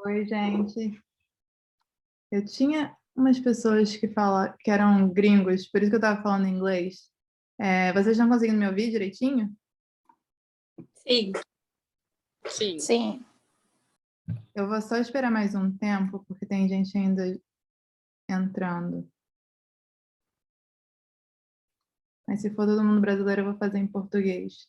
Oi, gente. Eu tinha umas pessoas que eram gringos, por isso que eu estava falando inglês. Vocês estão conseguindo me ouvir direitinho? Sim. Sim. Eu vou só esperar mais um tempo, porque tem gente ainda entrando. Mas se for todo mundo brasileiro, eu vou fazer em português.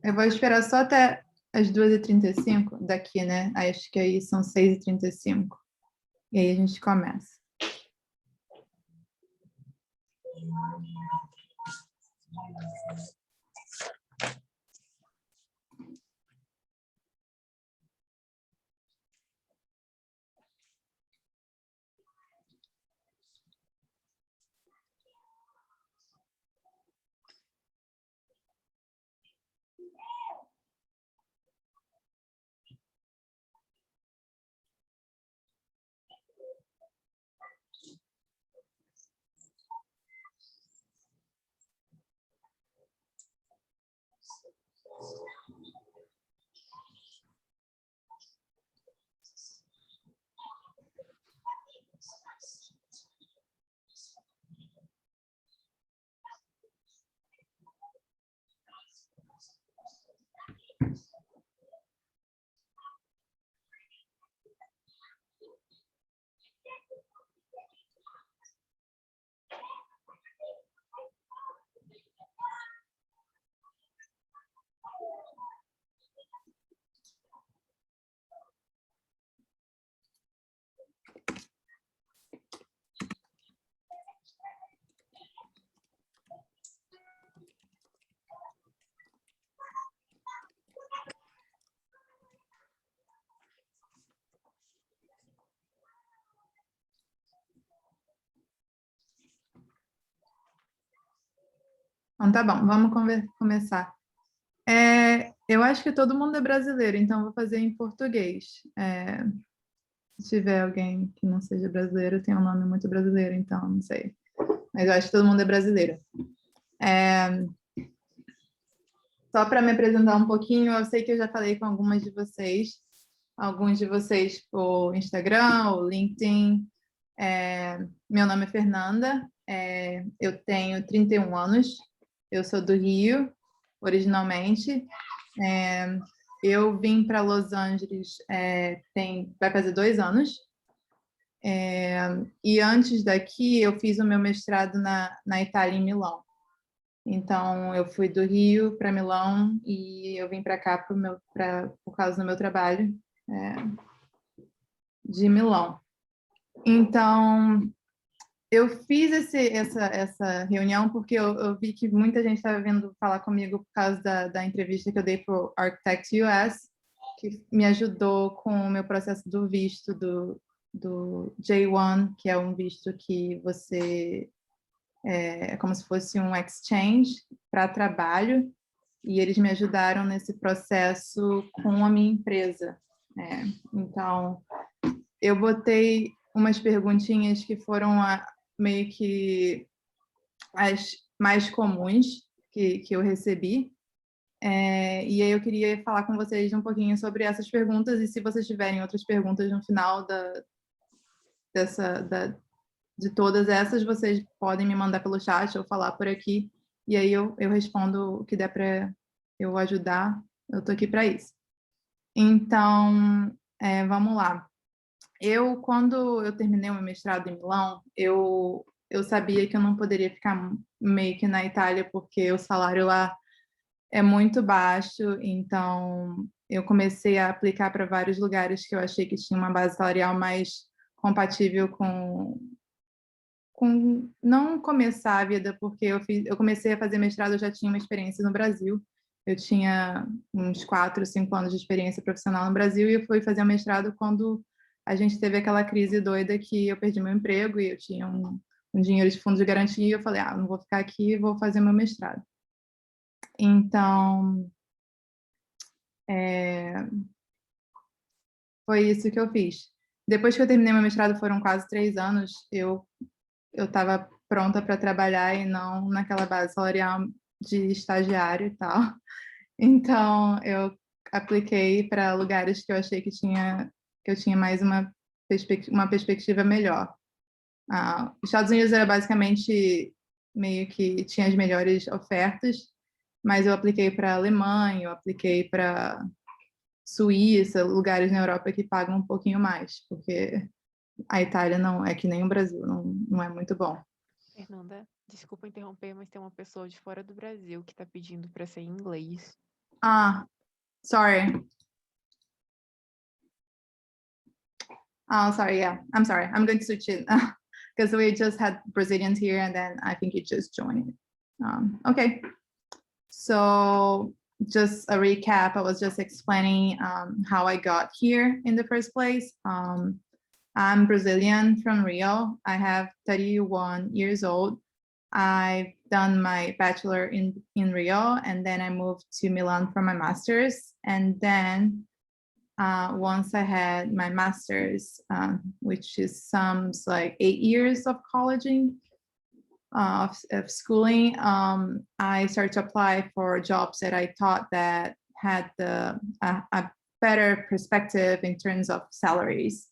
Eu vou esperar só até as 2h35 daqui, né? Acho que aí são 6h35. E aí a gente começa. Então tá bom, vamos começar. Eu acho que todo mundo é brasileiro, então eu vou fazer em português. Se tiver alguém que não seja brasileiro, tem um nome muito brasileiro, então não sei. Mas eu acho que todo mundo é brasileiro. Só para me apresentar um pouquinho, eu sei que eu já falei com alguns de vocês por Instagram ou LinkedIn. Meu nome é Fernanda, eu tenho 31 anos, eu sou do Rio, originalmente. Eu vim para Los Angeles vai fazer 2 anos. E antes daqui, eu fiz o meu mestrado na Itália, em Milão. Então, eu fui do Rio para Milão e eu vim para cá por causa do meu trabalho de Milão. Então, eu fiz essa reunião porque eu vi que muita gente estava vindo falar comigo por causa da entrevista que eu dei para o Architect US, que me ajudou com o meu processo do visto do J1, que é um visto que você é como se fosse um exchange para trabalho, e eles me ajudaram nesse processo com a minha empresa. Então, eu botei umas perguntinhas que foram meio que as mais comuns que eu recebi, e aí eu queria falar com vocês um pouquinho sobre essas perguntas, e se vocês tiverem outras perguntas no final de todas essas, vocês podem me mandar pelo chat ou falar por aqui, e aí eu respondo o que der para eu ajudar, eu estou aqui para isso. Então, vamos lá. Quando eu terminei o meu mestrado em Milão, eu sabia que eu não poderia ficar meio que na Itália, porque o salário lá é muito baixo, então eu comecei a aplicar para vários lugares que eu achei que tinha uma base salarial mais compatível com não começar a vida, porque eu comecei a fazer mestrado, eu já tinha uma experiência no Brasil. Eu tinha uns 4, 5 anos de experiência profissional no Brasil e eu fui fazer o mestrado quando a gente teve aquela crise doida que eu perdi meu emprego e eu tinha um dinheiro de fundo de garantia e eu falei, não vou ficar aqui, vou fazer meu mestrado. Então, foi isso que eu fiz. Depois que eu terminei meu mestrado, foram quase 3 anos, eu estava pronta para trabalhar e não naquela base salarial de estagiário e tal. Então, eu apliquei para lugares que eu achei que eu tinha mais uma perspectiva melhor. Os Estados Unidos era basicamente meio que tinha as melhores ofertas, mas eu apliquei para Alemanha, eu apliquei para Suíça, lugares na Europa que pagam um pouquinho mais, porque a Itália não é que nem o Brasil, não é muito bom. Fernanda, desculpa interromper, mas tem uma pessoa de fora do Brasil que está pedindo para ser em inglês. Sorry. Oh, sorry, yeah. I'm sorry. I'm going to switch it because we just had Brazilians here and then I think you just joined. Okay. So just a recap, I was just explaining how I got here in the first place. I'm Brazilian from Rio. I have 31 years old. I've done my bachelor in Rio and then I moved to Milan for my master's. And then once I had my master's, which is sums like 8 years of colleging, of schooling, I started to apply for jobs that I thought that had a better perspective in terms of salaries,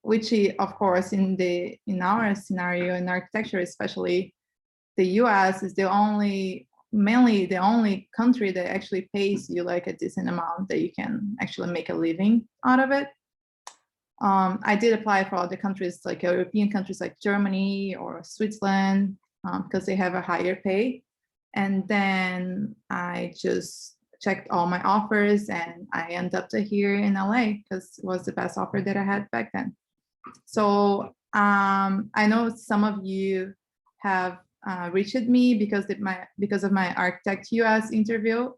which of course in our scenario in architecture, especially the US is mainly the only country that actually pays you like a decent amount that you can actually make a living out of it. I did apply for other countries like European countries like Germany or Switzerland because they have a higher pay. And then I just checked all my offers and I ended up here in LA because it was the best offer that I had back then. So I know some of you have reached me because of my Architect US interview.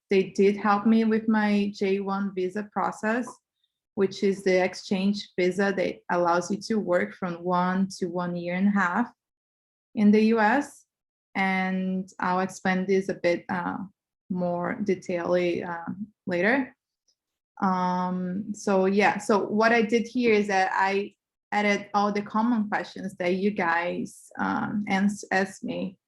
They did help me with my J1 visa process, which is the exchange visa that allows you to work from 1 to 1.5 years in the US. And I'll explain this a bit more detailedly later. So what I did here is that I added all the common questions that you guys asked me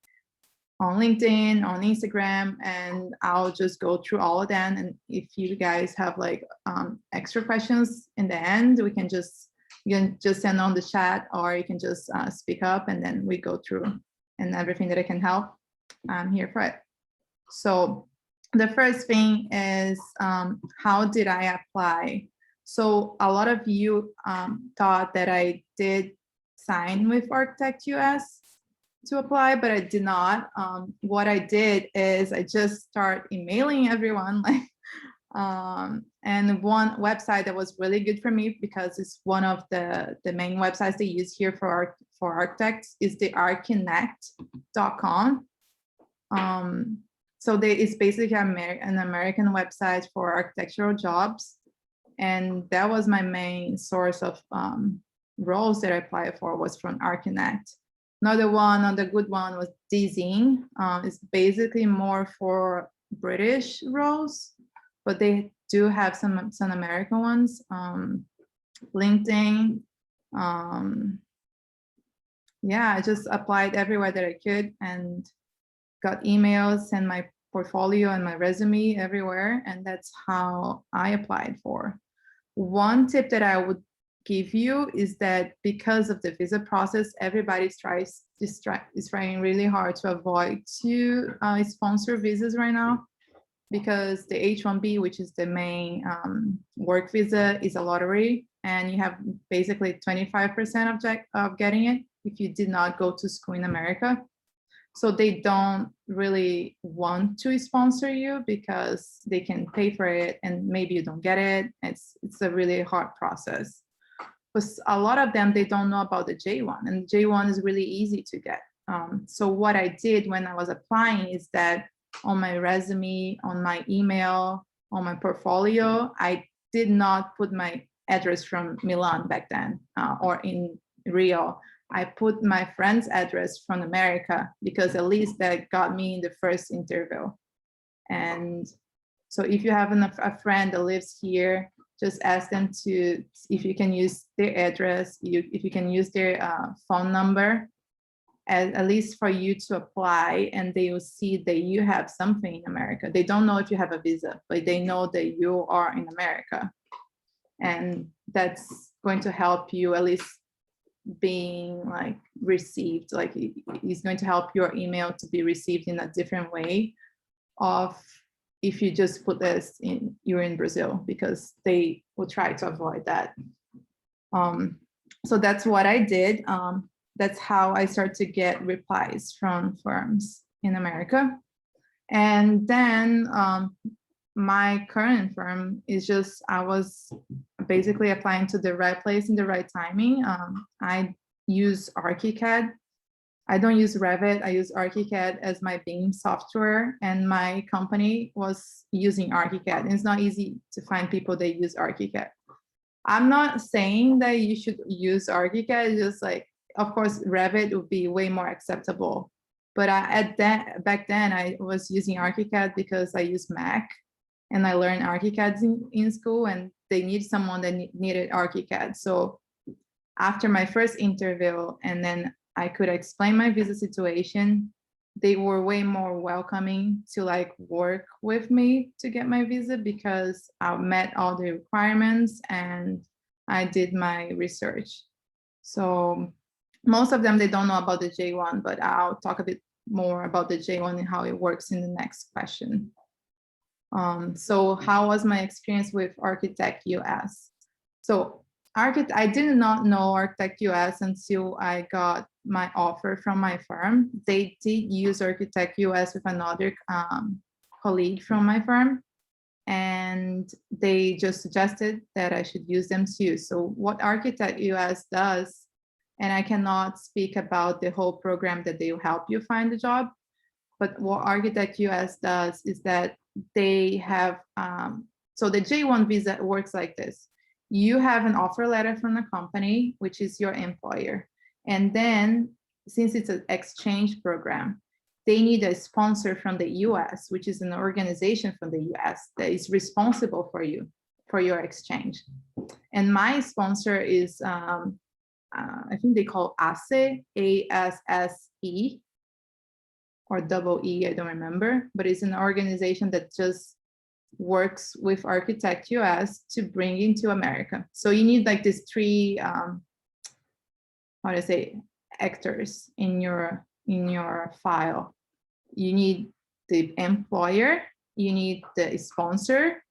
on LinkedIn, on Instagram, and I'll just go through all of them. And if you guys have like extra questions in the end, you can just send on the chat, or you can just speak up, and then we go through and everything that I can help. I'm here for it. So the first thing is how did I apply? So a lot of you thought that I did sign with Architect US to apply, but I did not. What I did is I just start emailing everyone, and one website that was really good for me because it's one of the main websites they use here for architects is the archinect.com. So it's basically an American website for architectural jobs. And that was my main source of roles that I applied for was from Archinect. Another good one was Dzing. It's basically more for British roles, but they do have some American ones. LinkedIn. I just applied everywhere that I could and got emails, sent my portfolio and my resume everywhere, and that's how I applied for. One tip that I would give you is that because of the visa process, everybody is trying really hard to avoid to sponsor visas right now, because the H-1B, which is the main work visa, is a lottery, and you have basically 25% of getting it if you did not go to school in America. So they don't really want to sponsor you because they can pay for it and maybe you don't get it. It's a really hard process. But a lot of them, they don't know about the J1, and J1 is really easy to get. So what I did when I was applying is that on my resume, on my email, on my portfolio, I did not put my address from Milan back then or in Rio. I put my friend's address from America because at least that got me in the first interview. And so if you have a friend that lives here, just ask them to, if you can use their address, if you can use their phone number, at least for you to apply, and they will see that you have something in America. They don't know if you have a visa, but they know that you are in America. And that's going to help you at least being like received, like it's going to help your email to be received in a different way of if you just put this in, you're in Brazil, because they will try to avoid that. So that's what I did. That's how I started to get replies from firms in America. And then my current firm is just, I was basically applying to the right place in the right timing. I use ArchiCAD. I don't use Revit, I use ArchiCAD as my BIM software, and my company was using ArchiCAD. And it's not easy to find people that use ArchiCAD. I'm not saying that you should use ArchiCAD, it's just like, of course, Revit would be way more acceptable. But back then, I was using ArchiCAD because I use Mac, and I learned ArchiCAD in school, and they need someone that needed ArchiCAD. So after my first interview, and then I could explain my visa situation, they were way more welcoming to like work with me to get my visa because I met all the requirements and I did my research. So most of them, they don't know about the J1, but I'll talk a bit more about the J1 and how it works in the next question. So how was my experience with Architect US? So I did not know Architect US until I got my offer from my firm. They did use Architect US with another colleague from my firm, and they just suggested that I should use them too. So what Architect US does, and I cannot speak about the whole program that they will help you find a job, but what Architect US does is that they have, so the J1 visa works like this. You have an offer letter from the company, which is your employer. And then, since it's an exchange program, they need a sponsor from the US, which is an organization from the US that is responsible for you, for your exchange. And my sponsor is, I think they call ASSE, ASSE, or double E, I don't remember, but it's an organization that just works with Architect US to bring into America. So you need like these three, how to say, actors in your file. You need the employer, you need the sponsor,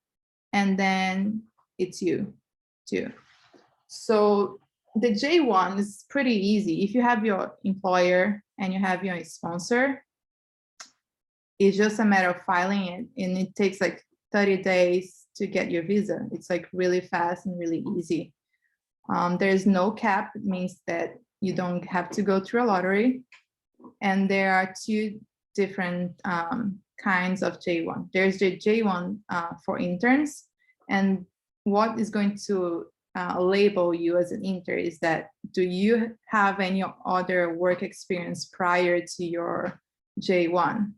and then it's you too. So the J1 is pretty easy. If you have your employer and you have your sponsor, it's just a matter of filing it, and it takes like 30 days to get your visa. It's like really fast and really easy. There's no cap. It means that you don't have to go through a lottery. And there are two different kinds of J1. There's the J1 for interns. And what is going to label you as an intern is that, do you have any other work experience prior to your J1?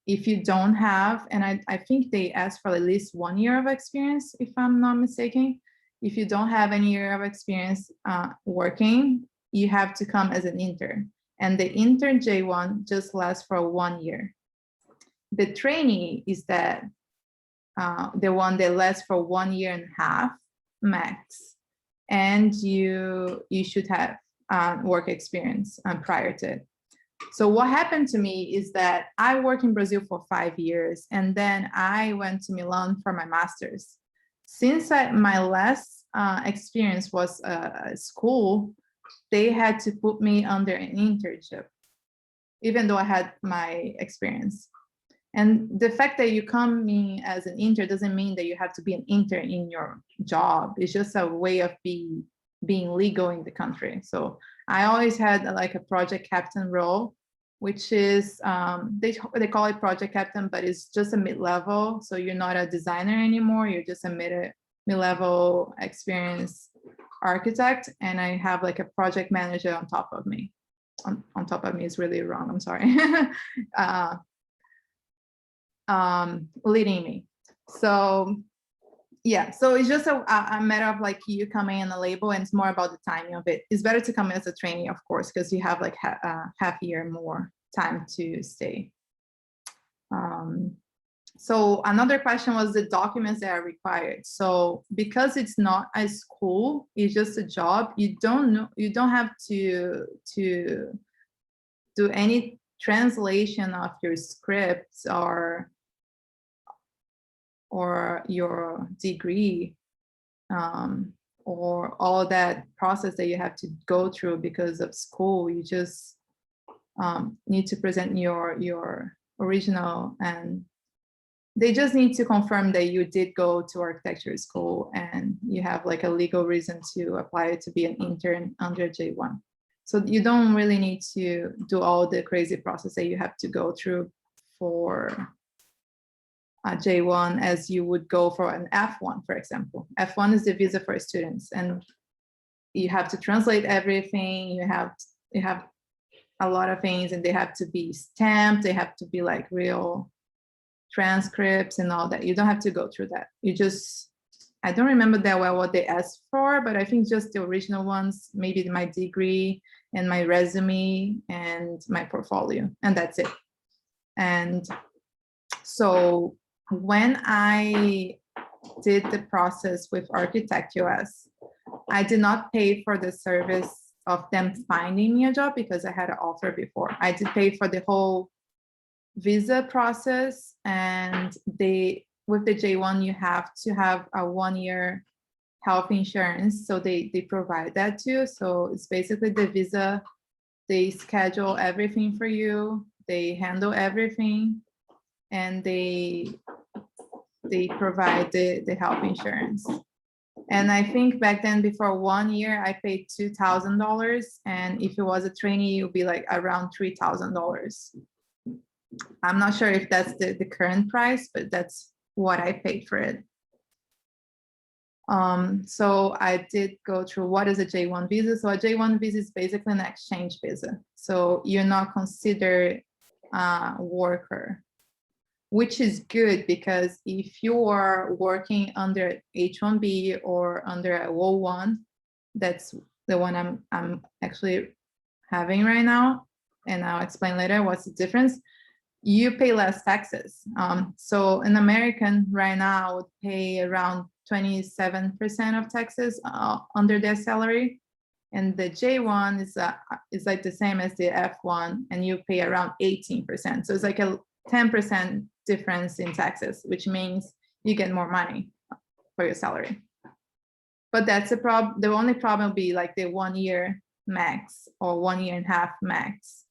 If you don't have, and I think they ask for at least 1 year of experience, if I'm not mistaken. If you don't have any year of experience working, you have to come as an intern. And the intern J1 just lasts for 1 year. The trainee is that the one that lasts for 1.5 years max. And you should have work experience prior to it. So what happened to me is that I worked in Brazil for 5 years, and then I went to Milan for my master's. Since my last experience was school, they had to put me under an internship. even though I had my experience. And the fact that you come in as an intern doesn't mean that you have to be an intern in your job. It's just a way of being legal in the country. So I always had like a project captain role, which is, they call it project captain, but it's just a mid-level. So you're not a designer anymore. You're just a mid-level experienced architect. And I have like a project manager on top of me. On top of me is really wrong, I'm sorry. Leading me. So yeah, so it's just a matter of like you coming in a label, and it's more about the timing of it. It's better to come in as a trainee, of course, because you have like half year more time to stay. So another question was the documents that are required. So because it's not a school, it's just a job, you don't have to do any translation of your scripts or your degree, or all that process that you have to go through because of school. You just need to present your original, and they just need to confirm that you did go to architecture school and you have like a legal reason to apply to be an intern under J1. So you don't really need to do all the crazy process that you have to go through for J1 as you would go for an F1, for example. F1 is the visa for students, and you have to translate everything. You have a lot of things, and they have to be stamped. They have to be like real transcripts and all that. You don't have to go through that. You just, I don't remember that well what they asked for, but I think just the original ones, maybe my degree and my resume and my portfolio, and that's it. And so when I did the process with Architect US, I did not pay for the service of them finding me a job because I had an offer before. I did pay for the whole visa process, and with the J1, you have to have a 1-year health insurance. So they provide that too. So it's basically the visa, they schedule everything for you, they handle everything, and they provide the health insurance. And I think back then, before 1 year, I paid $2,000. And if it was a trainee, it would be like around $3,000. I'm not sure if that's the current price, but that's what I paid for it. So I did go through what is a J1 visa. So a J1 visa is basically an exchange visa. So you're not considered a worker, which is good, because if you are working under H1B or under a O1, that's the one I'm actually having right now, and I'll explain later what's the difference. You pay less taxes. So an American right now would pay around 27% of taxes under their salary, and the J1 is like the same as the F1, and you pay around 18%. So it's like a 10% difference in taxes, which means you get more money for your salary. But that's a problem. The only problem will be like the 1 year max or 1.5 years max.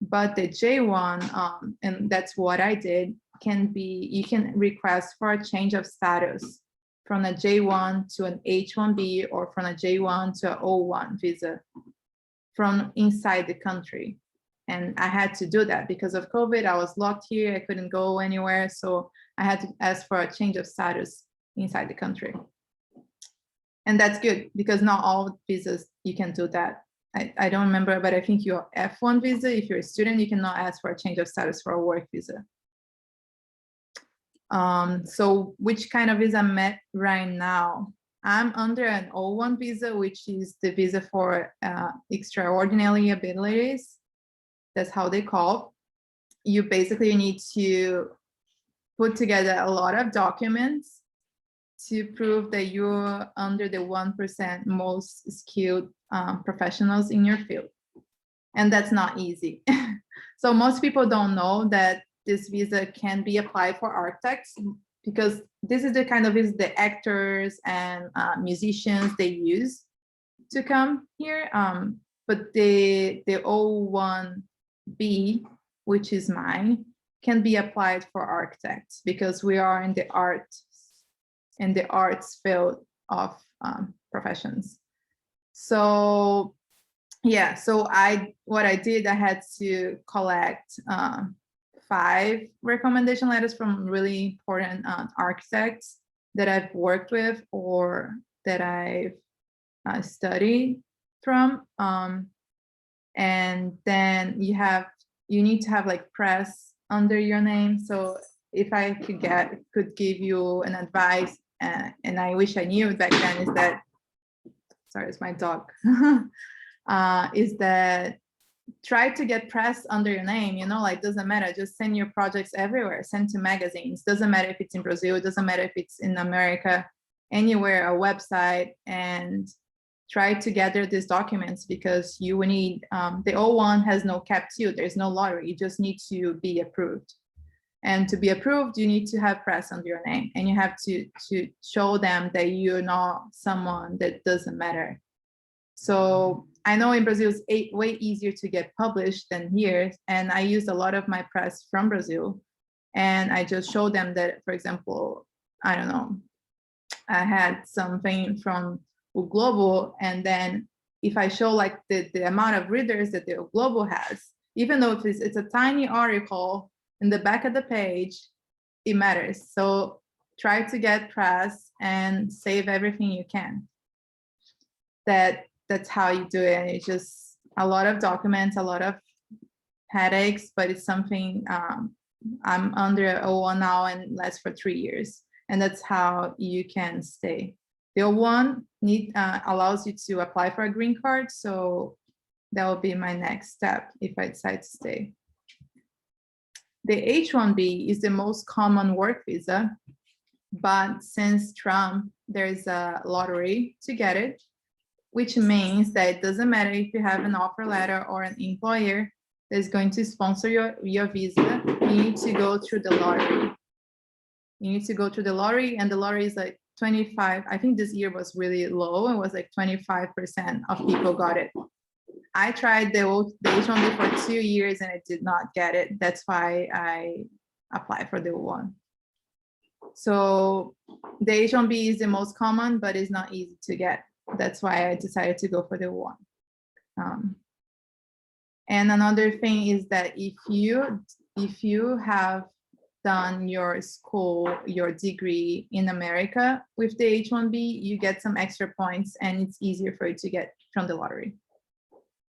But the J1, and that's what I did, you can request for a change of status from a J1 to an H1B, or from a J1 to an O1 visa from inside the country. And I had to do that because of COVID. I was locked here. I couldn't go anywhere. So I had to ask for a change of status inside the country. And that's good, because not all visas you can do that. I don't remember, but I think your F1 visa, if you're a student, you cannot ask for a change of status for a work visa. So which kind of visa I'm at right now? I'm under an O1 visa, which is the visa for extraordinary abilities. That's how they call. You basically need to put together a lot of documents to prove that you're under the 1% most skilled professionals in your field. And that's not easy. So most people don't know that this visa can be applied for architects, because this is the kind of visa the actors and musicians, they use to come here. But the O1 B, which is mine, can be applied for architects because we are in the arts field of professions. So yeah, so what I did, I had to collect 5 recommendation letters from really important architects that I've worked with or that I've studied from. And then you need to have like press under your name. So if I could give you an advice, and I wish I knew it back then, is that, sorry, it's my dog, is that try to get press under your name, like doesn't matter, just send your projects everywhere, send to magazines, doesn't matter if it's in Brazil, it doesn't matter if it's in America, anywhere, a website, and try to gather these documents because you will need, the O1 has no cap too, there's no lottery, you just need to be approved. And to be approved, you need to have press under your name, and you have to show them that you're not someone that doesn't matter. So I know in Brazil it's way easier to get published than here, and I used a lot of my press from Brazil, and I just showed them that, for example, I don't know, I had something from O Globo, and then if I show like the amount of readers that the O Globo has, even though it's a tiny article in the back of the page, it matters. So try to get press and save everything you can. That's how you do it. And it's just a lot of documents, a lot of headaches, but it's something I'm under O1 now and lasts for 3 years. And that's how you can stay. The O1 allows you to apply for a green card. So that will be my next step if I decide to stay. The H1B is the most common work visa, but since Trump, there's a lottery to get it, which means that it doesn't matter if you have an offer letter or an employer that's going to sponsor your visa, you need to go through the lottery. You need to go through the lottery, and the lottery is like 25. I think this year was really low. It was like 25% of people got it. I tried the H1B for 2 years and I did not get it. That's why I applied for the O1. So the H1B is the most common, but it's not easy to get. That's why I decided to go for the O1. And another thing is that if you have done your school, your degree in America with the H1B, you get some extra points and it's easier for you to get from the lottery.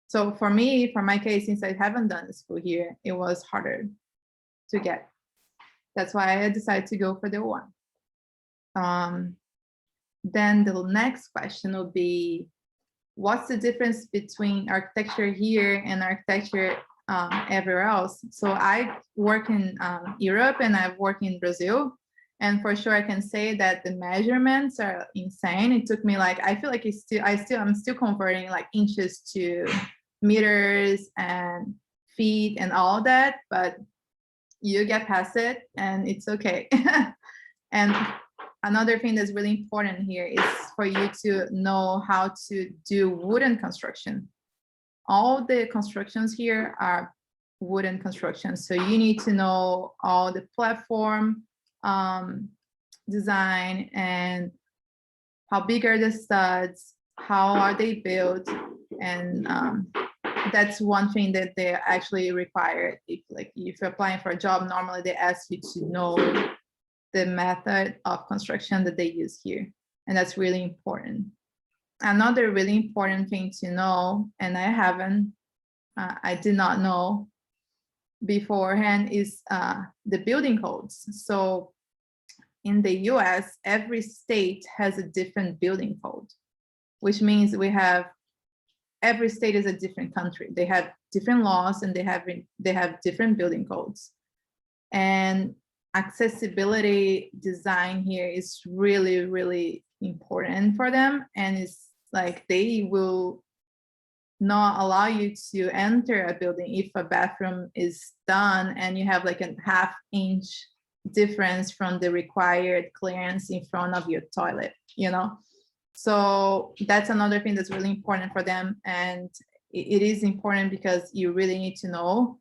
So for me, for my case, since I haven't done the school here, it was harder to get. That's why I decided to go for the O1. Then the next question will be, what's the difference between architecture here and architecture everywhere else? So I work in Europe and I've worked in Brazil. And for sure, I can say that the measurements are insane. It took me like, I feel like I'm still converting like inches to meters and feet and all that, but you get past it and it's okay. And another thing that's really important here is for you to know how to do wooden construction. All the constructions here are wooden constructions. So you need to know all the platform design and how big are the studs, how are they built, and that's one thing that they actually require. If you're applying for a job, normally they ask you to know the method of construction that they use here, and that's really important. Another really important thing to know, and I did not know beforehand, is the building codes. So in the US, every state has a different building code, which means every state is a different country. They have different laws and they have different building codes. And accessibility design here is really, really important for them. And it's like they will not allow you to enter a building if a bathroom is done and you have like a ½ inch difference from the required clearance in front of your toilet, So that's another thing that's really important for them. And it is important because you really need to know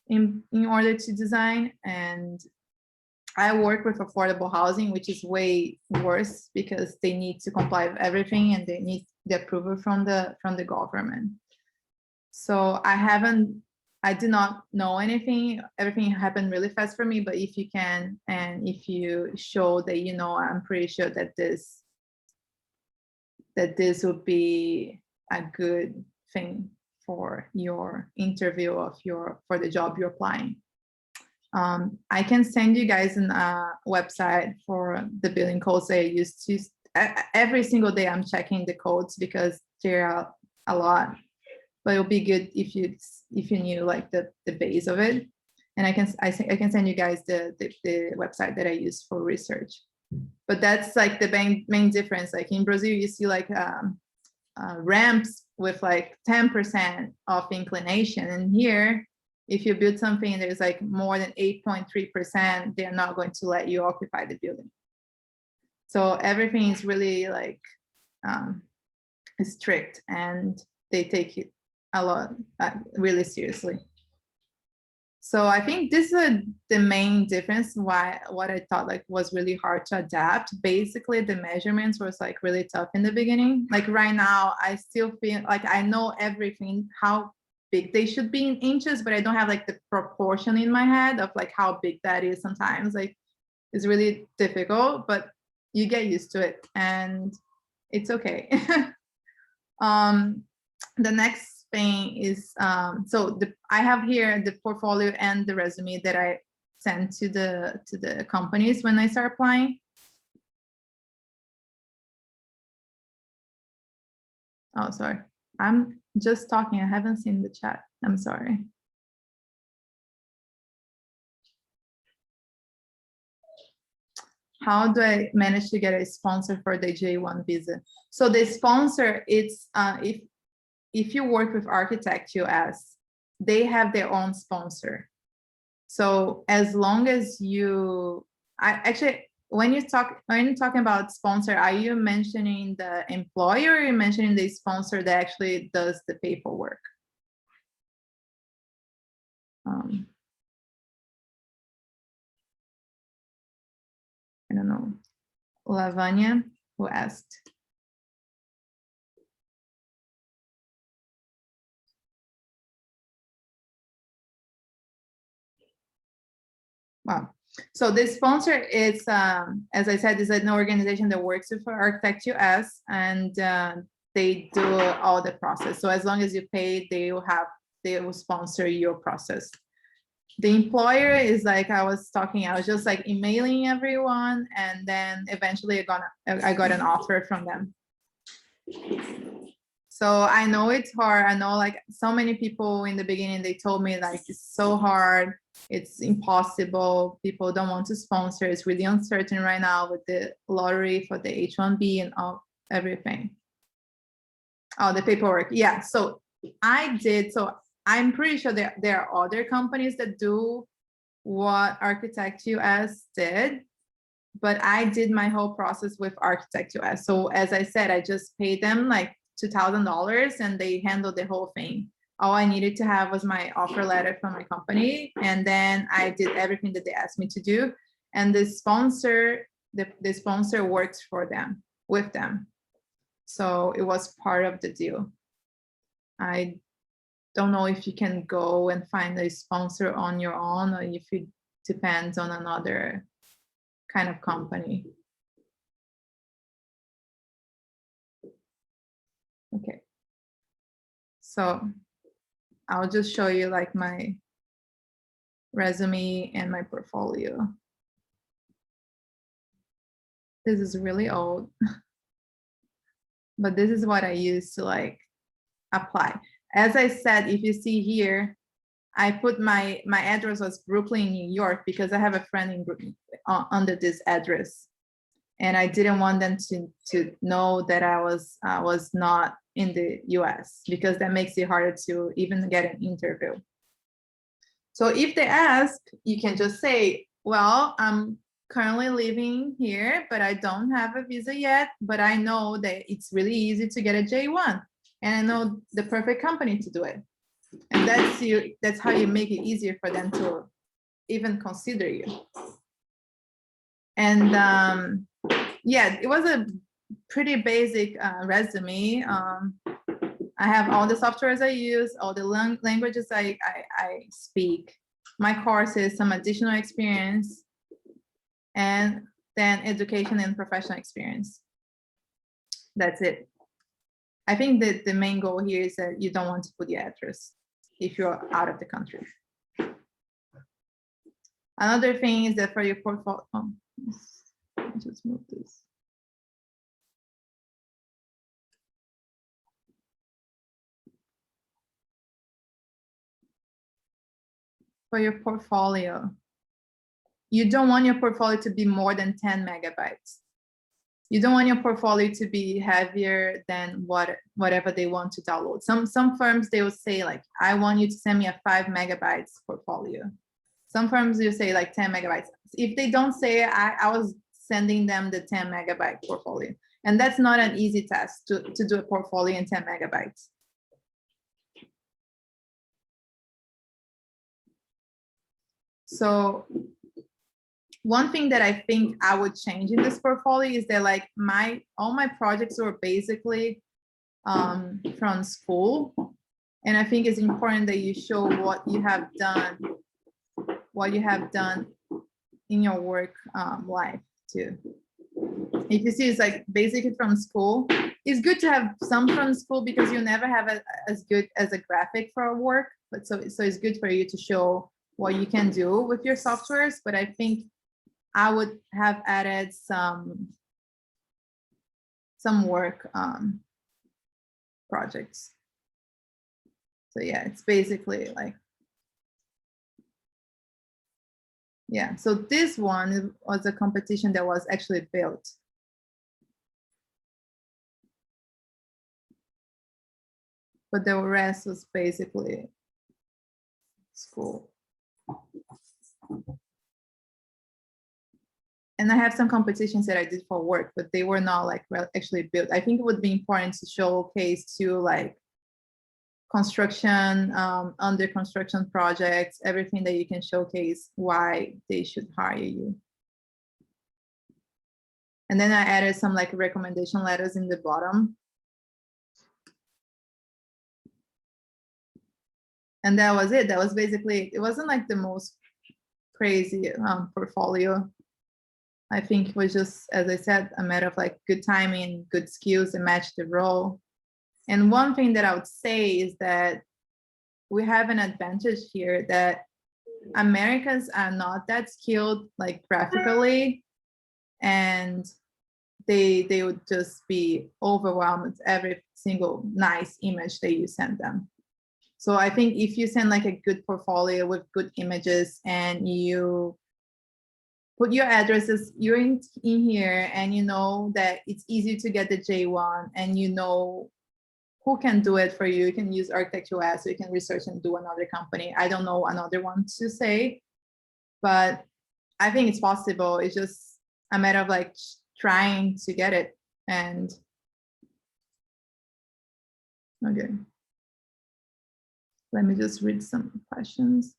in order to design. And I work with affordable housing, which is way worse because they need to comply with everything and they need the approval from the government. So I did not know anything. Everything happened really fast for me, but if you can, and if you show that, you know, I'm pretty sure that this would be a good thing for your interview for the job you're applying. I can send you guys a website for the billing codes that I use to. Every single day I'm checking the codes because there are a lot, but it'll be good if you knew like the base of it. And I can send you guys the website that I use for research. But that's like the main difference. Like in Brazil, you see like ramps with like 10% of inclination, and here, if you build something there's like more than 8.3%, they're not going to let you occupy the building. So everything is really like strict, and they take it a lot really seriously. So I think this is the main difference what I thought like was really hard to adapt. Basically the measurements was like really tough in the beginning. Like right now I still feel like I know everything, how big they should be in inches, but I don't have like the proportion in my head of like how big that is. Sometimes like it's really difficult, but you get used to it and it's okay. The next thing is I have here the portfolio and the resume that I sent to the companies when I start applying. Oh, sorry, I'm just talking. I haven't seen the chat. I'm sorry. How do I manage to get a sponsor for the J1 visa? So the sponsor, it's if you work with Architect US, they have their own sponsor. So as long as when you're talking about sponsor, are you mentioning the employer or are you mentioning the sponsor that actually does the paperwork? I don't know. Lavanya, who asked. Wow. So the sponsor is, as I said, is an organization that works with Architect US, and they do all the process. So as long as you pay, they will sponsor your process. The employer is like I was just like emailing everyone, and then eventually I got an offer from them. So I know it's hard. I know like so many people in the beginning, they told me like it's so hard, it's impossible, people don't want to sponsor, it's really uncertain right now with the lottery for the H-1B and everything. Oh, the paperwork. Yeah, so I did. So I'm pretty sure there are other companies that do what Architect US did, but I did my whole process with Architect US. So as I said, I just paid them like $2,000 and they handled the whole thing. All I needed to have was my offer letter from my company, and then I did everything that they asked me to do. And the sponsor works for them, with them. So it was part of the deal. I don't know if you can go and find a sponsor on your own or if it depends on another kind of company. Okay. So I'll just show you like my resume and my portfolio. This is really old, but this is what I use to like apply. As I said, if you see here, I put my address was Brooklyn, New York, because I have a friend in Brooklyn under this address, and I didn't want them to know that I was not in the US, because that makes it harder to even get an interview. So if they ask, you can just say, well, I'm currently living here, but I don't have a visa yet, but I know that it's really easy to get a J1, and I know the perfect company to do it. And that's how you make it easier for them to even consider you. And yeah, it was a pretty basic resume. I have all the softwares I use, all the languages I speak, my courses, some additional experience, and then education and professional experience. That's it. I think that the main goal here is that you don't want to put your address if you're out of the country. Another thing is that for your portfolio, just move this. For your portfolio, you don't want your portfolio to be more than 10 megabytes. You don't want your portfolio to be heavier than whatever they want to download. Some firms, they will say like, I want you to send me a 5 megabytes portfolio. Some firms will say like 10 megabytes. If they don't say it, I was sending them the 10 megabyte portfolio. And that's not an easy task to do a portfolio in 10 megabytes. So one thing that I think I would change in this portfolio is that like all my projects were basically from school. And I think it's important that you show what you have done in your work life too. If you see it's like basically from school, it's good to have some from school because you never have as good as a graphic for a work. But so it's good for you to show what you can do with your softwares. But I think I would have added some work projects. So yeah, it's basically like, yeah. So this one was a competition that was actually built. But the rest was basically school. And I have some competitions that I did for work, but they were not like actually built. I think it would be important to showcase to like construction, under construction projects, everything that you can showcase why they should hire you. And then I added some like recommendation letters in the bottom. And that was it. That was basically, it wasn't like the most crazy portfolio. I think it was just, as I said, a matter of like good timing, good skills, and match the role. And one thing that I would say is that we have an advantage here that Americans are not that skilled like graphically, and they would just be overwhelmed with every single nice image that you send them. So I think if you send like a good portfolio with good images and you put your addresses, you're in here, and you know that it's easy to get the J1, and you know who can do it for you. You can use Architect US, so you can research and do another company. I don't know another one to say, but I think it's possible. It's just a matter of like trying to get it. And okay, let me just read some questions.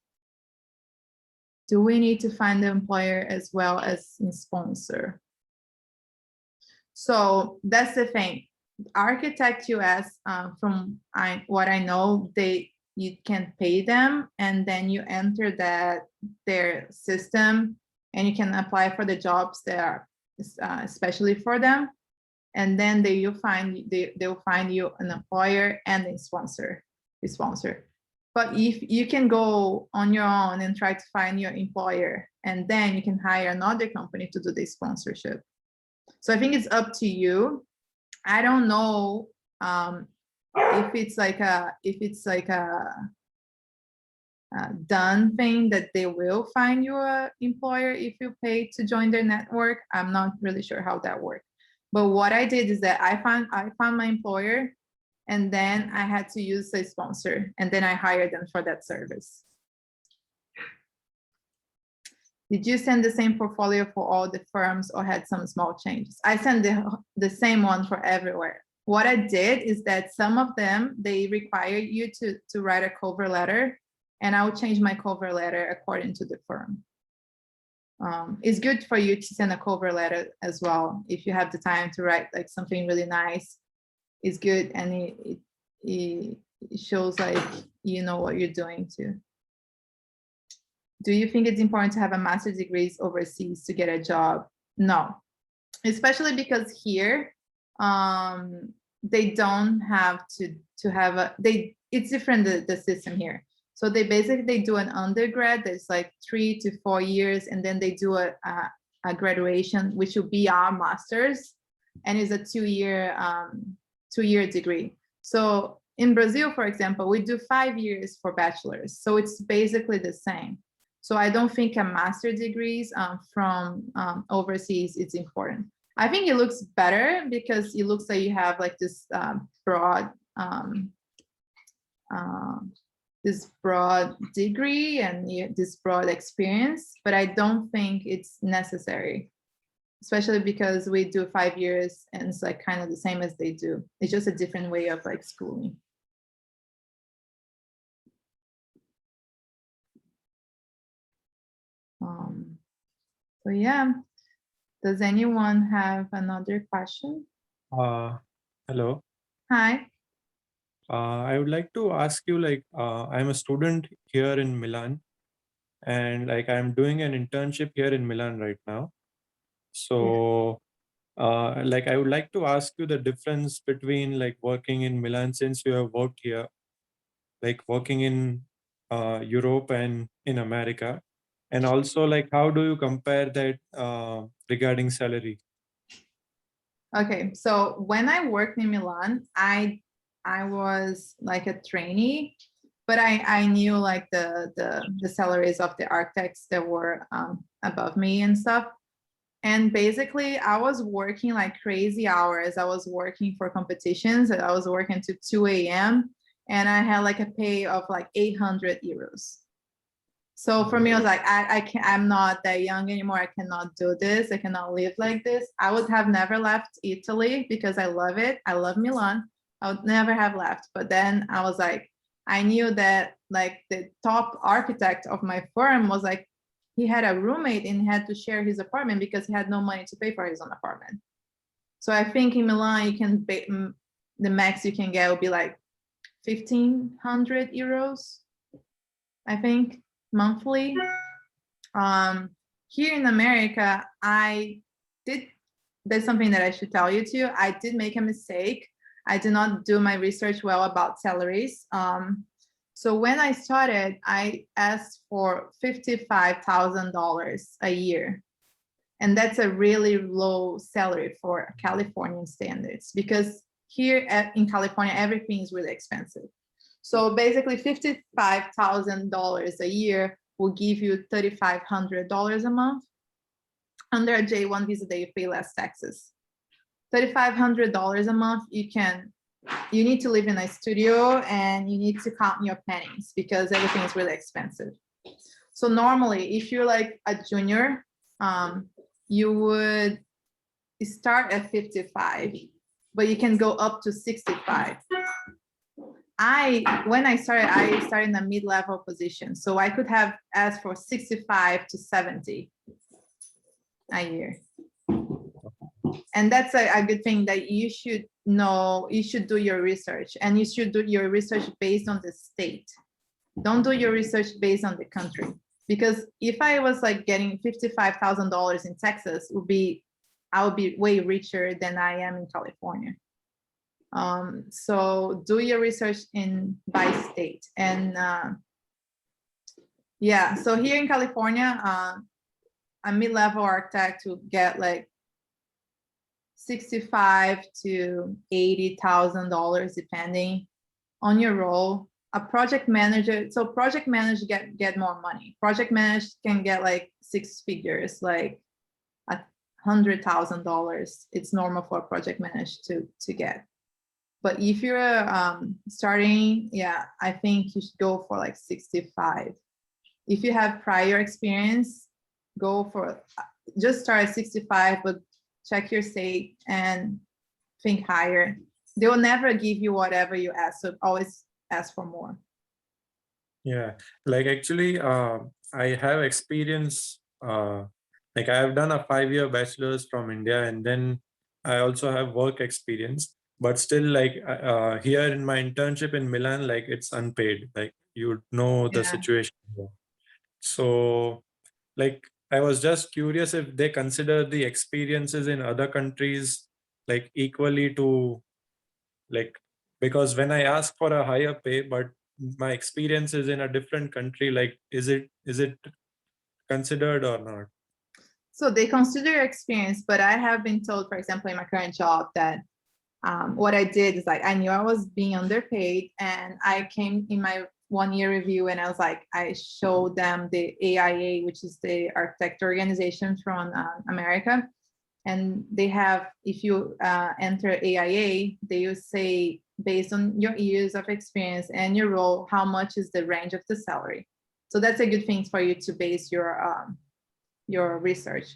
Do we need to find the employer as well as in sponsor? So that's the thing. Architect US, from what I know, you can pay them, and then you enter their system, and you can apply for the jobs that are especially for them, and then they'll find you an employer and a sponsor. But if you can go on your own and try to find your employer, and then you can hire another company to do the sponsorship. So I think it's up to you. I don't know if it's like a done thing that they will find you an employer if you pay to join their network. I'm not really sure how that works. But what I did is that I found my employer, and then I had to use a sponsor, and then I hired them for that service. Did you send the same portfolio for all the firms or had some small changes? I sent the same one for everywhere. what I did is that some of them, they require you to write a cover letter, and I will change my cover letter according to the firm. It's good for you to send a cover letter as well. If you have the time to write like something really nice, it's good, and it shows like you know what you're doing too. Do you think it's important to have a master's degrees overseas to get a job? No, especially because here, they don't have to have a, it's different, the system here. So they basically do an undergrad that's like 3 to 4 years, and then they do a graduation, which will be our master's, and is a 2-year degree. So in Brazil, for example, we do 5 years for bachelor's. So it's basically the same. So I don't think a master's degrees from overseas is important. I think it looks better because it looks like you have like this broad degree and this broad experience, but I don't think it's necessary, especially because we do 5 years and it's like kind of the same as they do. It's just a different way of like schooling. So yeah, does anyone have another question? Hello. Hi. I would like to ask you, like, I'm a student here in Milan, and like I'm doing an internship here in Milan right now. So, like, I would like to ask you the difference between like working in Milan, since you have worked here, like working in Europe and in America, and also like how do you compare that regarding salary? Okay, so when I worked in Milan, I was like a trainee, but I knew like the salaries of the architects that were above me and stuff. And basically, I was working like crazy hours. I was working for competitions, and I was working to 2 a.m. and I had like a pay of like 800 euros. So for me, I was like, I'm not that young anymore. I cannot do this. I cannot live like this. I would have never left Italy because I love it. I love Milan. I would never have left. But then I was like, I knew that like the top architect of my firm was like, he had a roommate and he had to share his apartment because he had no money to pay for his own apartment. So I think in Milan, you can pay, the max you can get will be like 1,500 euros, I think, monthly. Here in America, there's something that I should tell you too. I did make a mistake. I did not do my research well about salaries. So when I started, I asked for $55,000 a year. And that's a really low salary for Californian standards, because here in California, everything is really expensive. So basically $55,000 a year will give you $3,500 a month. Under a J1 visa, they pay less taxes. $3,500 a month, you need to live in a studio and you need to count your pennies because everything is really expensive. So normally, if you're like a junior, you would start at 55, but you can go up to 65. When I started in a mid-level position, so I could have asked for 65 to 70 a year. And that's a good thing that you should know. You should do your research, and you should do your research based on the state. Don't do your research based on the country, because if I was like getting $55,000 in Texas, I would be way richer than I am in California. So do your research by state. And yeah, so here in California, a mid-level architect will get like $65,000 to $80,000 depending on your role. A project manager, so project manager get more money. Project manager can get like 6 figures, like $100,000. It's normal for a project manager to get. But if you're starting, yeah, I think you should go for like 65. If you have prior experience, just start at 65, but check your state and think higher. they will never give you whatever you ask, so always ask for more. Yeah, like actually, I have experience. Like I have done a 5-year bachelor's from India, and then I also have work experience. But still, like here in my internship in Milan, like it's unpaid. Like you know the Yeah. situation here. So, like I was just curious if they consider the experiences in other countries like equally to like, because when I ask for a higher pay, but my experience is in a different country, like is it considered or not? So they consider your experience, but I have been told, for example, in my current job that what I did is like, I knew I was being underpaid, and I came in my 1-year review and I was like, I showed them the AIA, which is the architect organization from America. And they have, if you enter AIA, they will say, based on your years of experience and your role, how much is the range of the salary. So that's a good thing for you to base your research.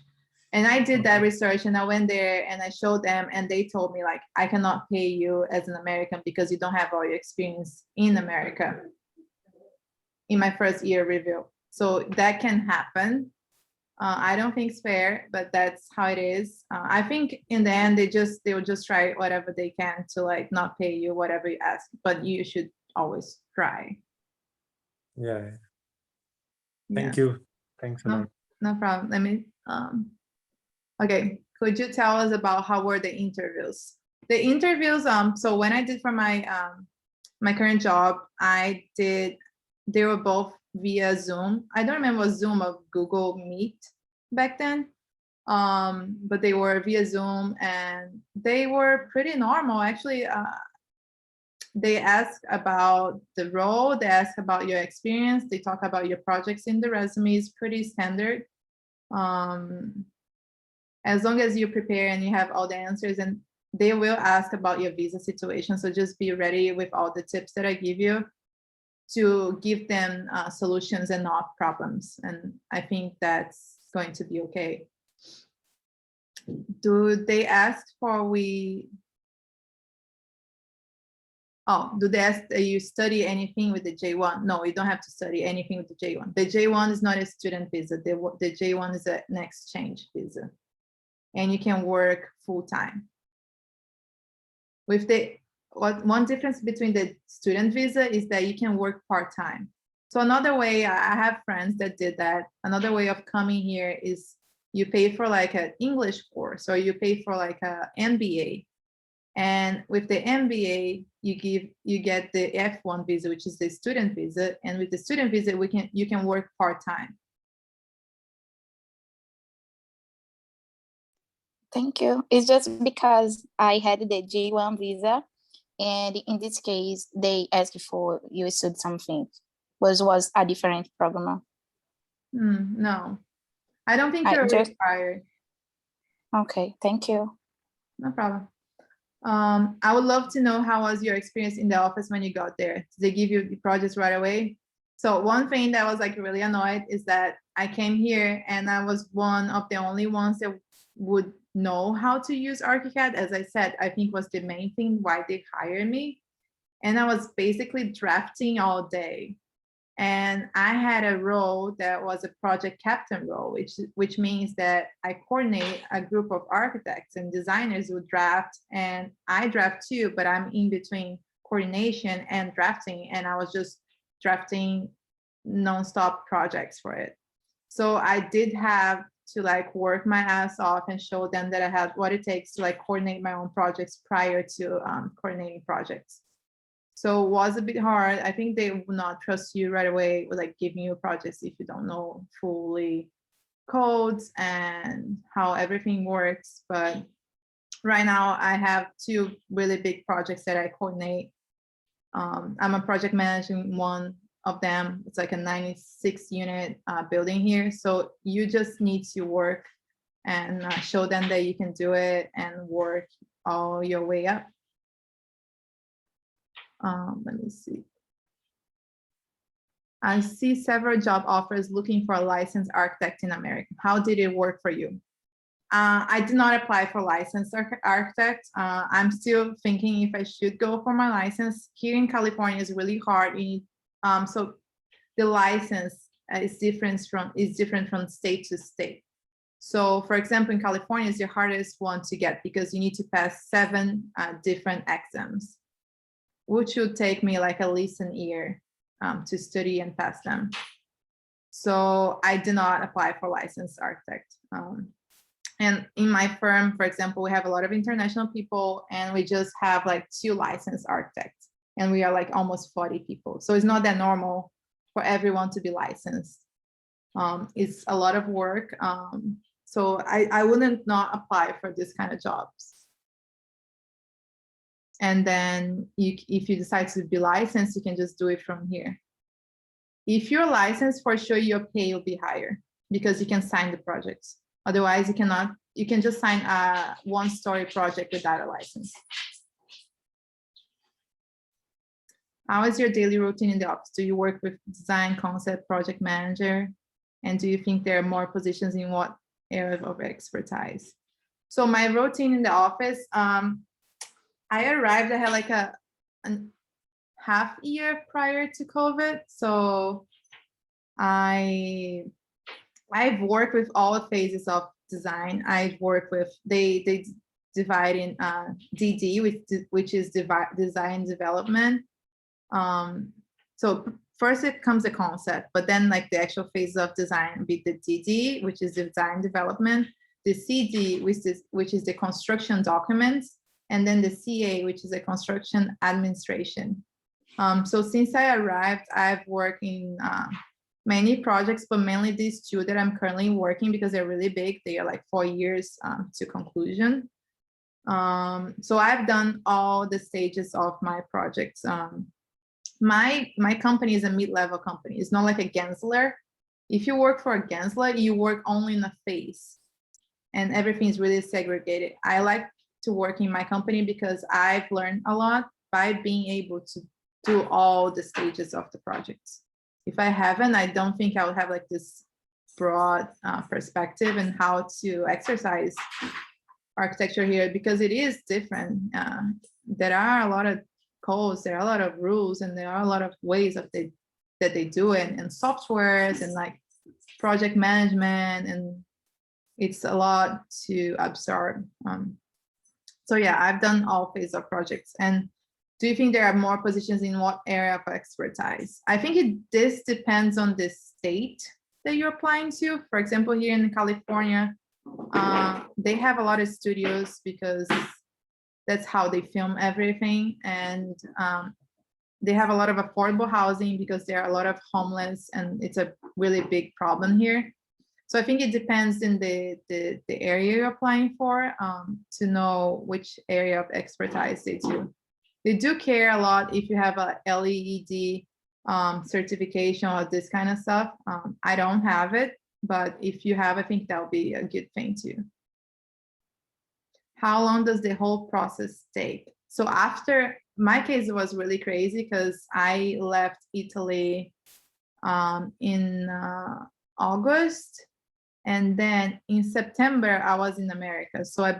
And I did that research, and I went there and I showed them, and they told me like, I cannot pay you as an American because you don't have all your experience in America in my first year review. So that can happen. I don't think it's fair, but that's how it is. I think in the end, they will just try whatever they can to like not pay you whatever you ask, but you should always try. Yeah. Yeah. Thank you. Thanks a lot. No problem. Let me, okay, could you tell us about how were the interviews? The interviews, so when I did for my my current job, they were both via Zoom. I don't remember Zoom or Google Meet back then, but they were via Zoom, and they were pretty normal. Actually, they ask about the role, they ask about your experience, they talk about your projects in the resume. Is pretty standard. As long as you prepare and you have all the answers, and they will ask about your visa situation. So just be ready with all the tips that I give you to give them solutions and not problems. And I think that's going to be okay. Do they ask for do they ask that you study anything with the J1? No, you don't have to study anything with the J1. The J1 is not a student visa. The J1 is an exchange visa. And you can work full-time. With one difference between the student visa is that you can work part-time. So another way, I have friends that did that. Another way of coming here is you pay for like an English course, or you pay for like an MBA. And with the MBA, you get the F1 visa, which is the student visa. And with the student visa, you can work part-time. Thank you. It's just because I had the J1 visa, and in this case, they asked for you study something. Was a different program. No, I don't think you're required. Okay, thank you. No problem. I would love to know, how was your experience in the office when you got there? Did they give you the projects right away? So one thing that was like really annoyed is that I came here and I was one of the only ones that would know how to use ArchiCAD. As I said, I think was the main thing why they hired me. And I was basically drafting all day. And I had a role that was a project captain role, which means that I coordinate a group of architects and designers who draft, and I draft too, but I'm in between coordination and drafting, and I was just drafting nonstop projects for it. So I did have to like work my ass off and show them that I had what it takes to like coordinate my own projects prior to coordinating projects. So it was a bit hard. I think they would not trust you right away with like giving you projects if you don't know fully codes and how everything works. But right now I have 2 really big projects that I coordinate. I'm a project manager in one of them. It's like a 96 unit building here. So you just need to work and show them that you can do it and work all your way up. Let me see. I see several job offers looking for a licensed architect in America. How did it work for you? I did not apply for licensed architect. I'm still thinking if I should go for my license. Here in California is really hard. You need, so the license is different from state to state. So for example, in California is the hardest one to get because you need to pass 7 different exams, which would take me like at least a year to study and pass them. So I did not apply for licensed architect. And in my firm, for example, we have a lot of international people and we just have like 2 licensed architects and we are like almost 40 people. So it's not that normal for everyone to be licensed. It's a lot of work. So I wouldn't not apply for this kind of jobs. And then if you decide to be licensed, you can just do it from here. If you're licensed, for sure your pay will be higher because you can sign the projects. Otherwise, you cannot. You can just sign a 1-story project without a license. How is your daily routine in the office? Do you work with design, concept, project manager? And do you think there are more positions in what area of expertise? So my routine in the office, I arrived, I had like a half year prior to COVID. So I've worked with all the phases of design. I've worked with, they divide in DD, which is design development. So first it comes the concept, but then like the actual phase of design would be the DD, which is design development, the CD, which is the construction documents, and then the CA, which is the construction administration. So since I arrived, I've worked in many projects, but mainly these 2 that I'm currently working because they're really big. They are like 4 years to conclusion. So I've done all the stages of my projects. My company is a mid-level company. It's not like a Gensler. If you work for a Gensler, you work only in a phase and everything is really segregated. I like to work in my company because I've learned a lot by being able to do all the stages of the projects. If I haven't, I don't think I would have like this broad perspective and how to exercise architecture here because it is different. There are a lot of codes, there are a lot of rules, and there are a lot of ways that they do it, and softwares and like project management, and it's a lot to absorb. So yeah, I've done all phases of projects. And do you think there are more positions in what area of expertise? I think this depends on the state that you're applying to. For example, here in California, they have a lot of studios because that's how they film everything. And they have a lot of affordable housing because there are a lot of homeless and it's a really big problem here. So I think it depends in the area you're applying for to know which area of expertise they do. They do care a lot if you have a LEED certification or this kind of stuff. I don't have it, but if you have, I think that would be a good thing too. How long does the whole process take? So after, my case was really crazy because I left Italy in August. And then in September, I was in America. So I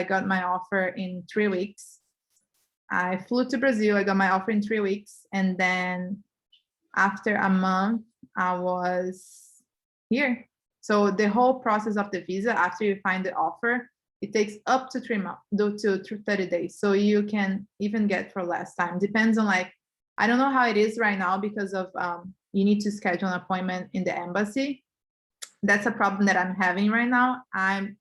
got my offer in 3 weeks. I flew to Brazil, I got my offer in 3 weeks. And then after a month, I was here. So the whole process of the visa, after you find the offer, it takes up to 3 months, to 30 days. So you can even get for less time. Depends on like, I don't know how it is right now because of, you need to schedule an appointment in the embassy. That's a problem that I'm having right now. I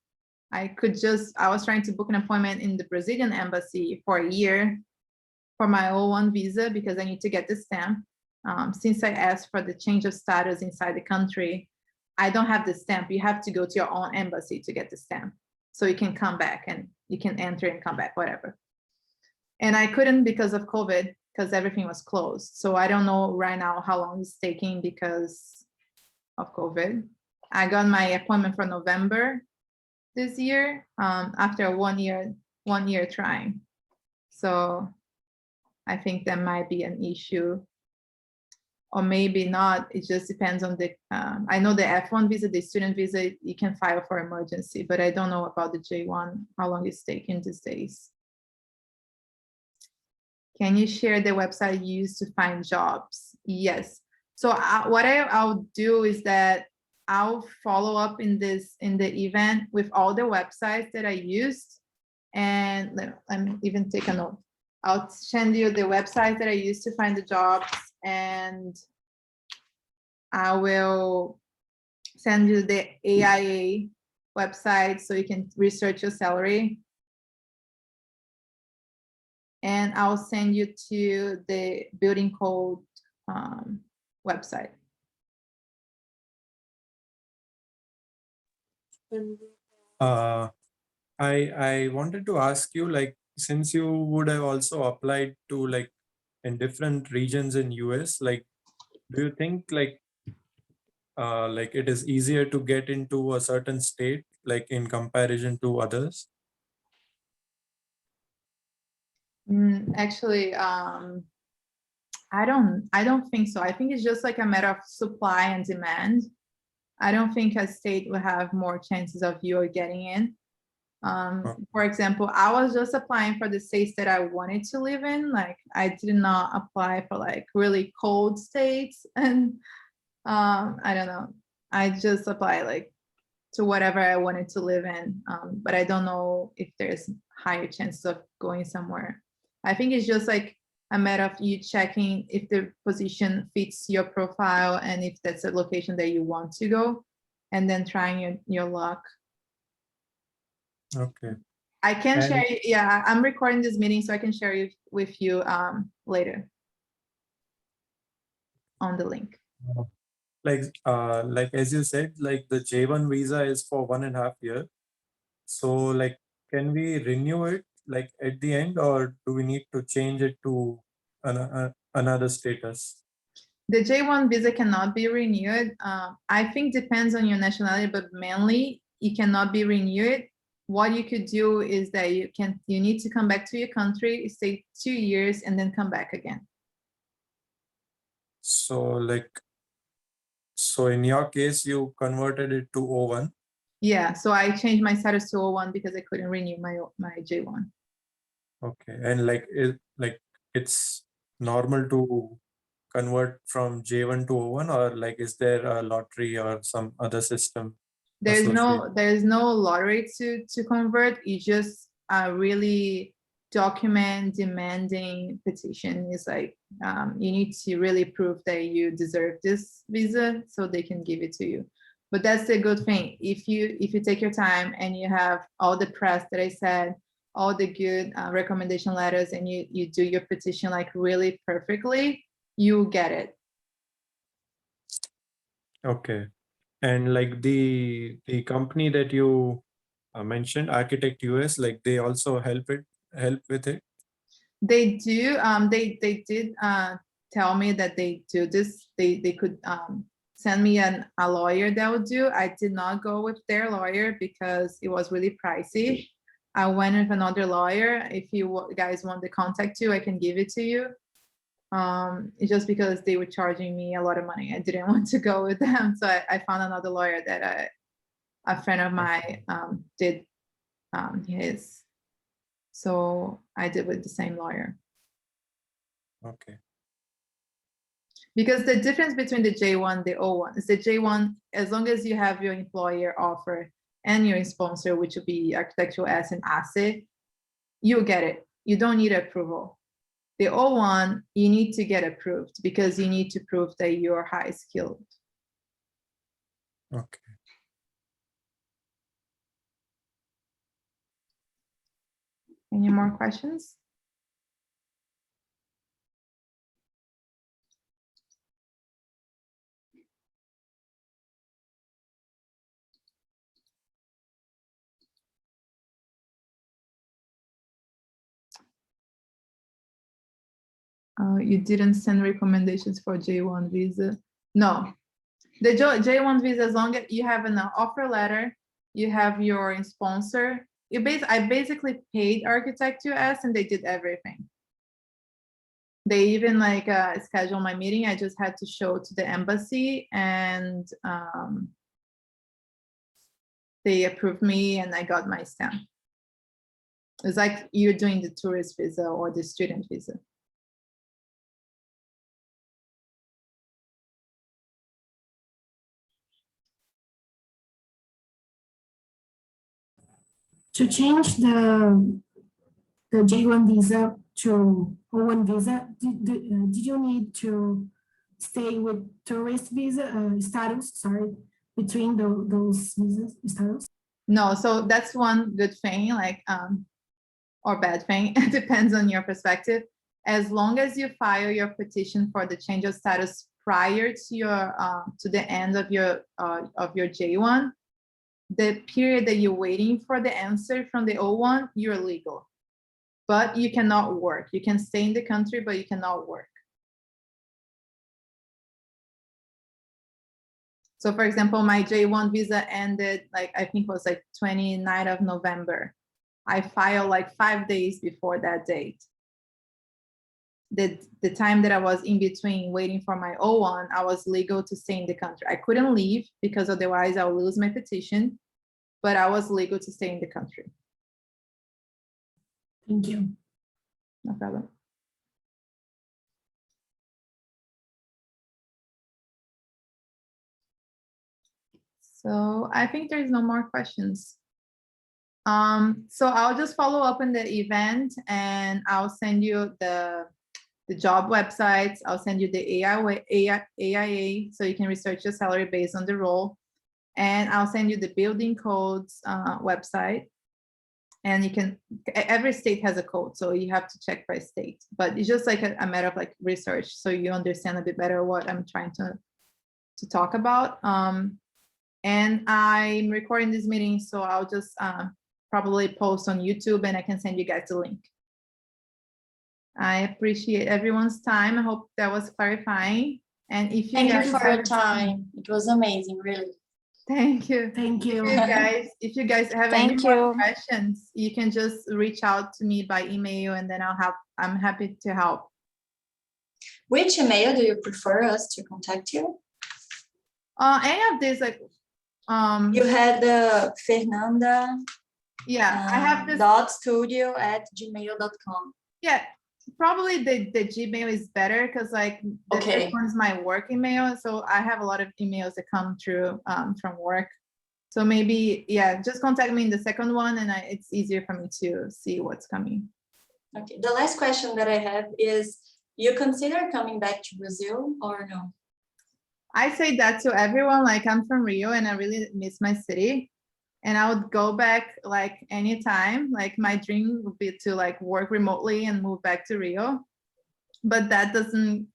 was trying to book an appointment in the Brazilian embassy for a year for my O1 visa because I need to get the stamp. Since I asked for the change of status inside the country, I don't have the stamp. You have to go to your own embassy to get the stamp. So you can come back and you can enter and come back, whatever. And I couldn't because of COVID, because everything was closed. So I don't know right now how long it's taking because of COVID. I got my appointment for November this year after 1 year trying. So I think that might be an issue. or maybe not. It just depends on the, I know the F1 visa, the student visa, you can file for emergency, but I don't know about the J1, how long it's taking these days. Can you share the website you use to find jobs? Yes. So what I'll do is that I'll follow up in the event with all the websites that I used. And let me even take a note. I'll send you the website that I used to find the jobs, and I will send you the AIA website so you can research your salary. And I'll send you to the building code website. I wanted to ask you, like, since you would have also applied to like in different regions in US, like, do you think like it is easier to get into a certain state, like in comparison to others? Actually, I don't think so. I think it's just like a matter of supply and demand. I don't think a state will have more chances of you getting in. For example, I was just applying for the states that I wanted to live in. Like, I did not apply for like really cold states, and I don't know. I just apply like to whatever I wanted to live in. But I don't know if there's higher chances of going somewhere. I think it's just like a matter of you checking if the position fits your profile and if that's a location that you want to go, and then trying your luck. Okay. I can share, yeah, I'm recording this meeting, so I can share it with you later on the link. Like as you said, like the J1 visa is for 1.5 years. So like, can we renew it like at the end, or do we need to change it to another status? The J1 visa cannot be renewed. I think depends on your nationality, but mainly it cannot be renewed. What you could do is that you need to come back to your country, stay 2 years, and then come back again. So like, so in your case, you converted it to O1. Yeah, so I changed my status to O1 because I couldn't renew my J1. Okay, and like it's normal to convert from J1 to O1, or like is there a lottery or some other system? There's no lottery to convert. It's just a really document demanding petition. It's like you need to really prove that you deserve this visa so they can give it to you. But that's the good thing. If you take your time and you have all the press that I said, all the good recommendation letters, and you do your petition like really perfectly, you get it. Okay. And like the company that you mentioned, Architect US, like they also help with it. They do. They did tell me that they do this. They could send me a lawyer that would do. I did not go with their lawyer because it was really pricey. I went with another lawyer. If you guys want the contact too, I can give it to you. It's just because they were charging me a lot of money. I didn't want to go with them, so I found another lawyer that a friend of mine did his. So I did with the same lawyer. Okay. Because the difference between the J1 and the O1 is the J1, as long as you have your employer offer and your sponsor, which would be Architectural S and ASE, you'll get it. You don't need approval. The O1, you need to get approved because you need to prove that you're high skilled. Okay. Any more questions? You didn't send recommendations for J1 visa? No. The J1 visa, as long as you have an offer letter, you have your sponsor. I basically paid Architect US and they did everything. They even like schedule my meeting. I just had to show to the embassy, and they approved me, and I got my stamp. It's like you're doing the tourist visa or the student visa. To change the J1 visa to O1 visa, did you need to stay with tourist visa status, sorry, between those visas status? No, so that's one good thing, like or bad thing. It depends on your perspective. As long as you file your petition for the change of status prior to your to the end of your J1, the period that you're waiting for the answer from the O1, you're legal, but you cannot work. You can stay in the country, but you cannot work. So for example, my J1 visa ended, like, I think it was like 29th of November. I filed like 5 days before that date. The time that I was in between waiting for my O1, I was legal to stay in the country. I couldn't leave because otherwise I'll lose my petition, but I was legal to stay in the country. Thank you. No problem. So I think there's no more questions. So I'll just follow up on the event, and I'll send you the job websites. I'll send you the AIA so you can research your salary based on the role. And I'll send you the building codes website. And you can, every state has a code, so you have to check by state. But it's just like a matter of like research, so you understand a bit better what I'm trying to talk about. And I'm recording this meeting, so I'll just probably post on YouTube, and I can send you guys the link. I appreciate everyone's time. I hope that was clarifying. And if you Thank guys you for your time. It was amazing, really. Thank you. Thank you. If you guys have any Thank more you. questions, you can just reach out to me by email, and then I'm happy to help. Which email do you prefer us to contact you? Any of these, like You had the Fernanda yeah, I have this. .studio@gmail.com. Yeah, probably the Gmail is better, because like the Okay. first one is my work email, so I have a lot of emails that come through from work. So maybe, yeah, just contact me in the second one, and it's easier for me to see what's coming. Okay. The last question that I have is, you consider coming back to Brazil or no? I say that to everyone, like I'm from Rio and I really miss my city, and I would go back like anytime. Like my dream would be to like work remotely and move back to Rio, but that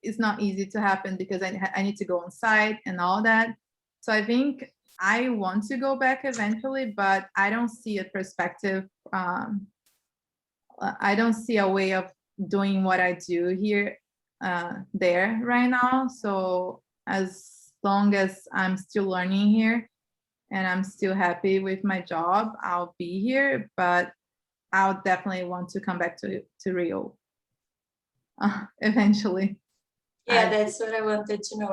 it's not easy to happen because I need to go on site and all that. So I think I want to go back eventually, but I don't see a perspective. I don't see a way of doing what I do here there right now. So as long as I'm still learning here and I'm still happy with my job, I'll be here, but I'll definitely want to come back to Rio eventually. Yeah, that's what I wanted to know,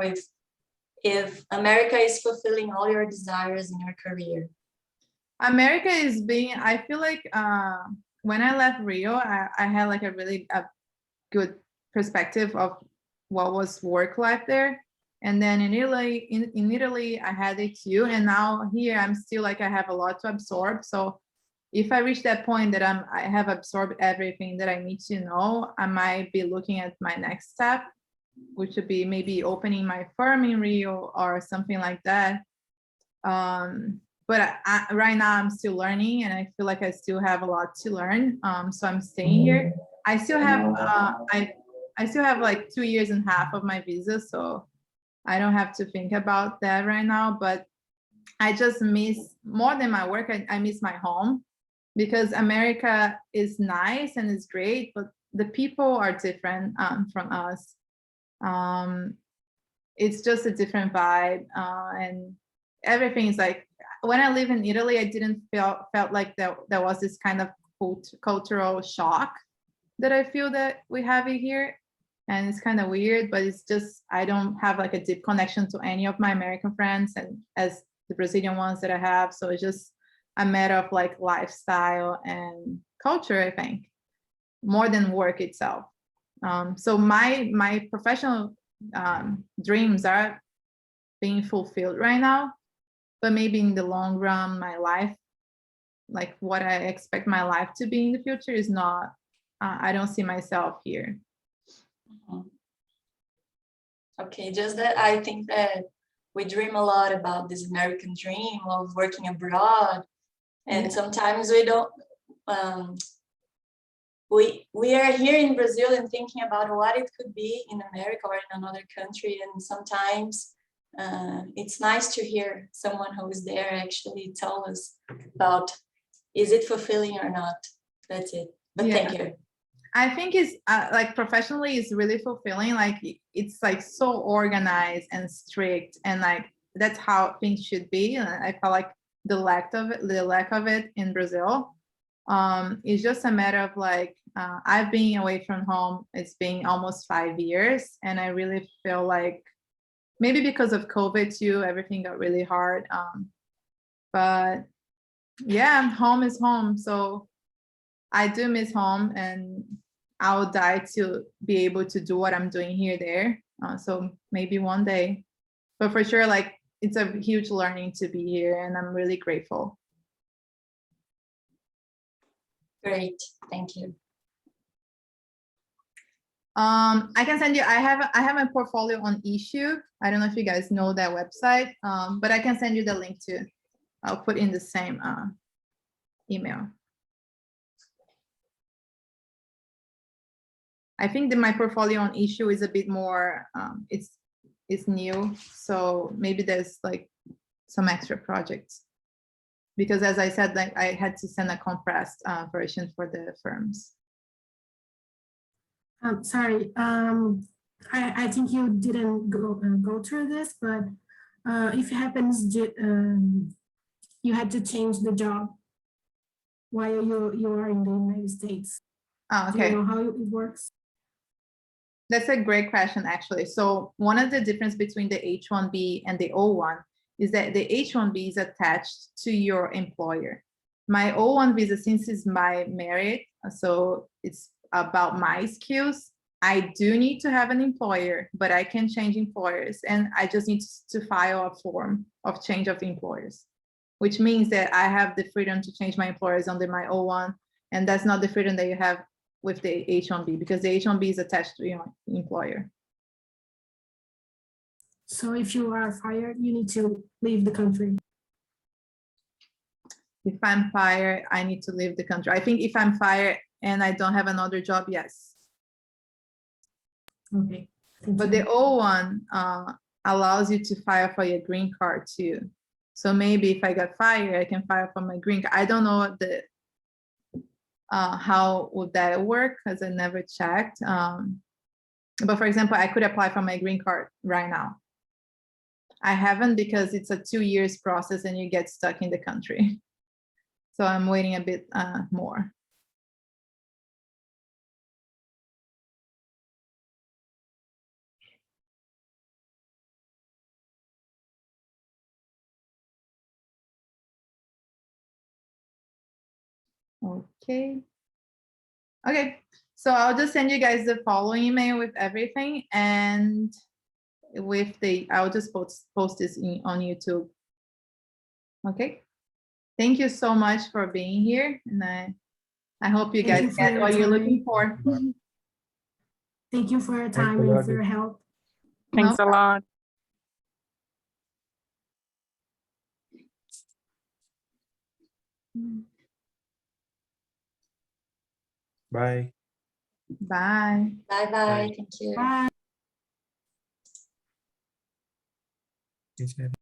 if America is fulfilling all your desires in your career. America is I feel like when I left Rio, I had like a really good perspective of what was work life there. And then in Italy, I had it too. And now here, I'm still like, I have a lot to absorb. So if I reach that point that I have absorbed everything that I need to know, I might be looking at my next step, which would be maybe opening my firm in Rio or something like that. But right now I'm still learning, and I feel like I still have a lot to learn. So I'm staying here. I still have I still have like 2.5 years of my visa, so I don't have to think about that right now. But I just miss, more than my work, I miss my home, because America is nice and it's great, but the people are different from us. It's just a different vibe, and everything is like, when I live in Italy, I didn't felt like there was this kind of cultural shock that I feel that we have it here. And it's kind of weird, but it's just, I don't have like a deep connection to any of my American friends and as the Brazilian ones that I have. So it's just a matter of like lifestyle and culture, I think, more than work itself. So my professional dreams are being fulfilled right now, but maybe in the long run, my life, like what I expect my life to be in the future is not, I don't see myself here. Okay, just that I think that we dream a lot about this American dream of working abroad, and sometimes we don't. We are here in Brazil and thinking about what it could be in America or in another country, and sometimes it's nice to hear someone who is there actually tell us about is it fulfilling or not. That's it. But thank you. I think it's like professionally it's really fulfilling. Like it's like so organized and strict, and like that's how things should be. And I felt like the lack of it in Brazil. It's just a matter of like I've been away from home. It's been almost 5 years, and I really feel like maybe because of COVID too, everything got really hard. But yeah, home is home. So I do miss home, and I'll die to be able to do what I'm doing there. So maybe one day, but for sure, like it's a huge learning to be here, and I'm really grateful. Great, thank you. I can send you. I have my portfolio on Issue. I don't know if you guys know that website, but I can send you the link too. I'll put in the same email. I think that my portfolio on Issue is a bit more, it's new, so maybe there's like some extra projects. Because as I said, like I had to send a compressed version for the firms. Sorry, I think you didn't go through this, but if it happens, you had to change the job while you are in the United States. Oh, okay. Do you know how it works? That's a great question, actually. So one of the difference between the H-1B and the O-1 is that the H-1B is attached to your employer. My O-1 visa, since it's my merit, so it's about my skills, I do need to have an employer, but I can change employers, and I just need to file a form of change of employers, which means that I have the freedom to change my employers under my O-1, and that's not the freedom that you have with the H-1B, because the H-1B is attached to your employer. So if you are fired, you need to leave the country. If I'm fired, I need to leave the country. I think if I'm fired and I don't have another job, yes. Okay. But the O-1 allows you to file for your green card too. So maybe if I got fired, I can file for my green card. I don't know how would that work, because I never checked. But for example, I could apply for my green card right now. I haven't, because it's a 2 years process and you get stuck in the country. So I'm waiting a bit more. Okay. Okay, so I'll just send you guys the following email with everything, and with I'll just post this on YouTube. Okay. Thank you so much for being here, and I hope you guys get what you're looking for. Thank you for your time and for your help. Thanks a lot. Bye. Bye. Bye bye. Thank you. Bye. Yes, ma'am.